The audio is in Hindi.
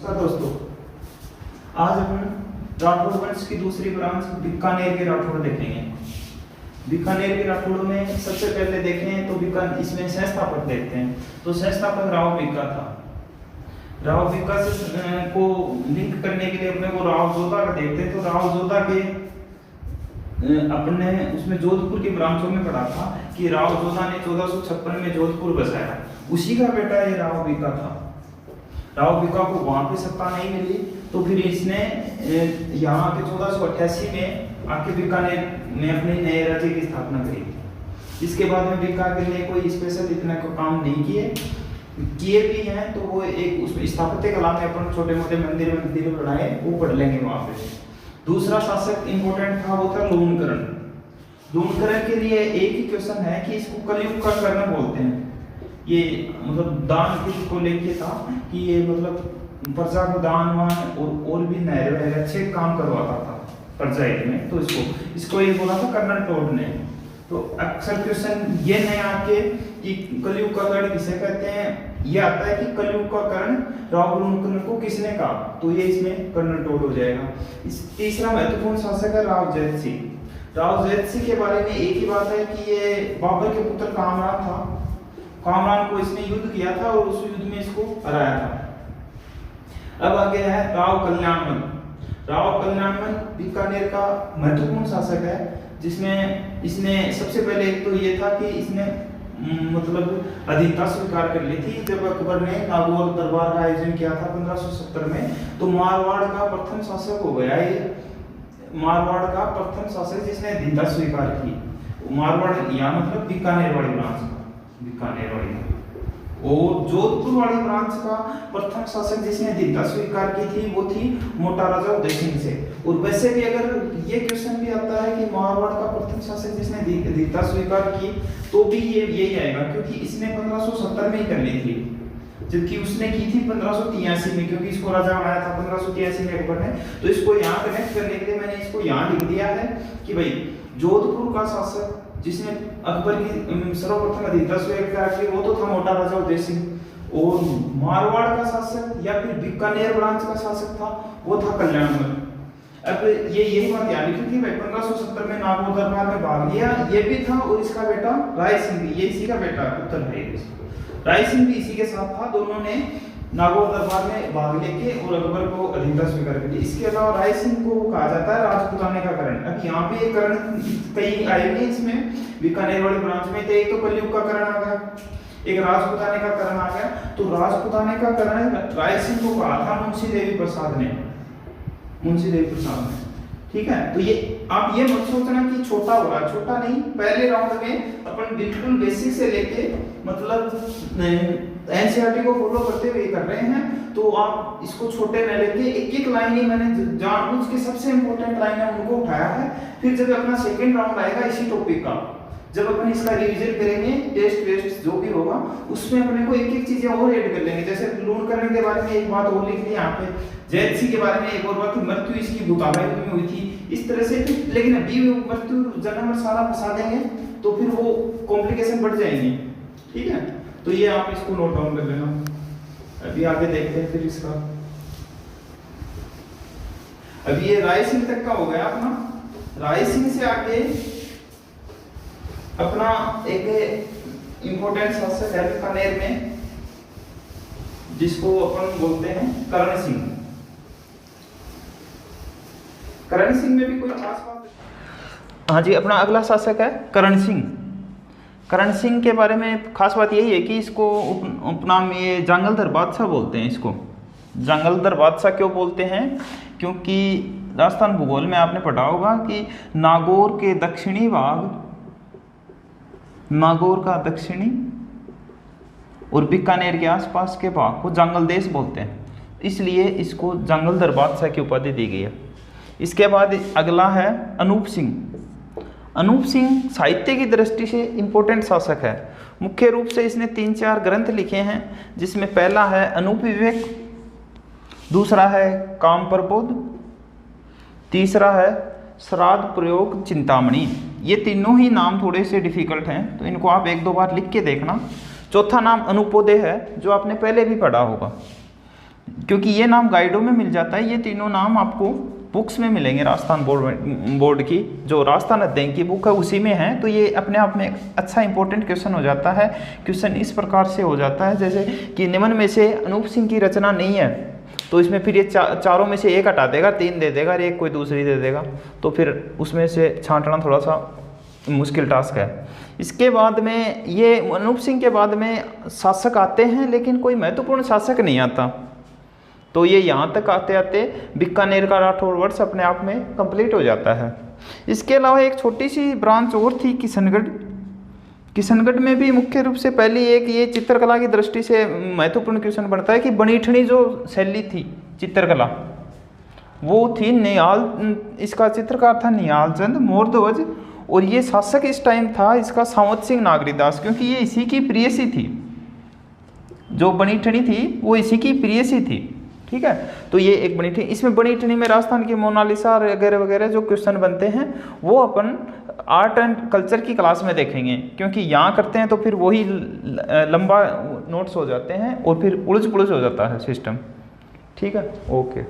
नमस्कार दोस्तों, आज हम राठौड़ वंश की दूसरी ब्रांच बीकानेर के राठौड़ देखेंगे। बीकानेर के राठौड़ों में सबसे पहले देखें तो इसमें संस्थापक देखते हैं। तो संस्थापक राव बीका था। राव बीका से को लिंक करने के लिए अपने को राव जोधा का देखते हैं। तो राव जोधा के अपने उसमें जोधपुर की ब्रांचों में पढ़ा था कि राव जोधा ने 1456 में जोधपुर बसाया। उसी का बेटा ये राव बीका था। राव बीका को वहां पे सत्ता नहीं मिली तो फिर इसने यहाँ पे 1488 में आके बीकानेर में अपने नए राज्य की स्थापना करी। इसके बाद में बीका के लिए कोई स्पेशल इतना को काम नहीं किए भी हैं, तो वो एक उसमें स्थापत्य कला में अपन छोटे मोटे मंदिर बनाए, वो पढ़ लेंगे वहां पे। दूसरा शासक इंपॉर्टेंट था, वो था लूणकरण। लूणकरण के लिए एक ही क्वेश्चन है कि इसको कलयुग का कर्ण बोलते हैं। ये मतलब दान को लेके था कि ये मतलब प्रजा को दान और भी नहर अच्छे काम करवाता था प्रजा में। तो इसको ये बोला था कर्नल टोड ने। तो अक्सर क्वेश्चन ये नहीं आके कि कलयुग का कर्ण किसे कहते हैं, ये आता है कि कलयुग का कर्ण राव लूणकरण को किसने कहा, तो ये इसमें कर्नल टोड हो जाएगा। तीसरा महत्वपूर्ण शासक है राव जैत सिंह। राव जैत सिंह के बारे में एक ही बात है कि ये बाबर के पुत्र कामरान था। कामरान को इसने युद्ध किया था और उस युद्ध में इसको हराया था। अब आगे है राव कल्याणमल। राव कल्याणमल बीकानेर का महत्वपूर्ण शासक है, जिसमें इसने सबसे पहले एक तो ये था कि इसने मतलब अधीनता स्वीकार कर ली थी। जब अकबर ने नागौर दरबार का आयोजन किया था 1570 में, तो मारवाड़ का प्रथम शासक हो गया ये। मारवाड़ का प्रथम शासक जिसने अधीनता स्वीकार की। मारवाड़ यहाँ मतलब बीकानेर वाली ब्रांच, बीकानेर वाली। और जोधपुर वाली ब्रांच का प्रथम शासक जिसने अधीनता स्वीकार की थी वो थी मोटा राजा उदय सिंह से। और वैसे भी अगर ये क्वेश्चन भी आता है कि मारवाड़ का प्रथम शासक जिसने अधीनता स्वीकार की, तो भी ये यही आएगा, क्योंकि इसने 1570 में ही कर ली थी, जबकि उसने की थी 1583 में, क्योंकि इसको राजा बनाया था 1583 में अकबर ने। तो इसको यहाँ कनेक्ट करने के लिए मैंने इसको यहाँ लिख दिया है कि भाई जोधपुर का शासक जिसने अकबर की सर्वप्रथम अधीनता स्वीकार की वो तो था मोटा राजा उदय सिंह, और मारवाड़ का शासक या फिर बीकानेर ब्रांच का शासक था वो था कल्याणमल। अब ये यही बात याद रखिए कि भाई 1570 में नागौर दरबार में भाग लिया ये भी था, और इसका बेटा राय सिंह भी, ये इसी का बेटा पुत्र है। राय सिंह भी इसी के साथ था। दोनों ने नागौर दरबार में भाग लेके और अकबर को अधीनता स्वीकार कर ली। इसके अलावा राय सिंह को कहा जाता है राजपुताने का करण। अब यहाँ पे ये करण कई आए हुए इसमें बीकानेर वाली ब्रांच में। तो एक तो कलयुग का करण आ गया, एक राजपुताने का करण आ गया। तो राजपुताने का करण राय सिंह को कहा था मुंशी देवी प्रसाद ने, मुंशी देवी प्रसाद ने। ठीक है, तो ये आप ये मत सोचना कि छोटा हो रहा है, छोटा नहीं। पहले राउंड में अपन बिल्कुल बेसिक से लेके मतलब एनसीईआरटी को फॉलो करते हुए कर रहे हैं। तो आप इसको छोटे न लेके एक एक लाइन ही मैंने जानबूझ के सबसे इंपॉर्टेंट लाइन है उनको उठाया है। फिर जब अपना सेकंड राउंड आएगा इसी टॉपिक का, जब अपन इसका रिवीजन करेंगे, टेस्ट वेस्ट जो भी होगा उसमें अपने को एक एक चीजें और ऐड कर लेंगे। जैसे लूणकरण के बारे में एक बात और लिख ली यहाँ पे, जैत सिंह के बारे में एक और बात, मृत्यु इसकी भूताबाई में हुई थी इस तरह से। लेकिन अभी मृत्यु जन्म और सारा फंसा देंगे तो फिर वो कॉम्प्लिकेशन बढ़ जाएंगी। ठीक है, तो ये आप इसको नोट डाउन कर लेना। अभी आगे देखते हैं फिर इसका। अभी ये राय सिंह तक का हो गया अपना। राय सिंह से आगे अपना एक इंपॉर्टेंट शासक है बीकानेर में, जिसको अपन बोलते हैं करण सिंह। करण सिंह में भी कोई खास बात? हाँ जी, अपना अगला शासक है करण सिंह। करण सिंह के बारे में खास बात यही है कि इसको उपनाम ये जंगलधर बादशाह बोलते हैं। इसको जंगलधर बादशाह क्यों बोलते हैं? क्योंकि राजस्थान भूगोल में आपने पढ़ा होगा कि नागौर के दक्षिणी भाग, नागौर का दक्षिणी और बीकानेर के आसपास के भाग को जंगल देश बोलते हैं, इसलिए इसको जंगलधर बादशाह की उपाधि दी गई है। इसके बाद अगला है अनूप सिंह। अनूप सिंह साहित्य की दृष्टि से इंपॉर्टेंट शासक है। मुख्य रूप से इसने 3-4 ग्रंथ लिखे हैं, जिसमें पहला है अनूप विवेक, दूसरा है काम प्रबोध, तीसरा है श्राद्ध प्रयोग चिंतामणि। ये तीनों ही नाम थोड़े से डिफिकल्ट हैं, तो इनको आप 1-2 बार लिख के देखना। चौथा नाम अनुपोदय है, जो आपने पहले भी पढ़ा होगा। क्योंकि ये नाम गाइडों में मिल जाता है, ये तीनों नाम आपको बुक्स में मिलेंगे राजस्थान बोर्ड की, जो राजस्थान अध्ययन की बुक है उसी में है। तो ये अपने आप में एक अच्छा इंपॉर्टेंट क्वेश्चन हो जाता है। क्वेश्चन इस प्रकार से हो जाता है जैसे कि निम्न में से अनूप सिंह की रचना नहीं है, तो इसमें फिर ये चारों में से एक हटा देगा, 3 दे देगा और एक कोई दूसरी दे देगा, तो फिर उसमें से छांटना थोड़ा सा मुश्किल टास्क है। इसके बाद में ये अनूप सिंह के बाद में शासक आते हैं, लेकिन कोई महत्वपूर्ण शासक नहीं आता। तो ये यहाँ तक आते आते बीकानेर का राठौर वर्ष अपने आप में कंप्लीट हो जाता है। इसके अलावा एक छोटी सी ब्रांच और थी किशनगढ़। किशनगढ़ में भी मुख्य रूप से पहली एक ये चित्रकला की दृष्टि से महत्वपूर्ण क्वेश्चन बनता है कि बनीठनी जो शैली थी चित्रकला, वो थी निहाल, इसका चित्रकार था निहाल चंद मोरध्वज, और ये शासक इस टाइम था इसका सावंत सिंह नागरीदास, क्योंकि ये इसी की प्रियसी थी। जो बनीठनी थी वो इसी की प्रियसी थी, ठीक है। तो ये एक बनीठनी, इसमें बनीठनी में राजस्थान की मोनालिसा वगैरह वगैरह जो क्वेश्चन बनते हैं वो अपन आर्ट एंड कल्चर की क्लास में देखेंगे, क्योंकि यहाँ करते हैं तो फिर वही लंबा नोट्स हो जाते हैं और फिर उलझ पुलझ हो जाता है सिस्टम, ठीक है। ओके।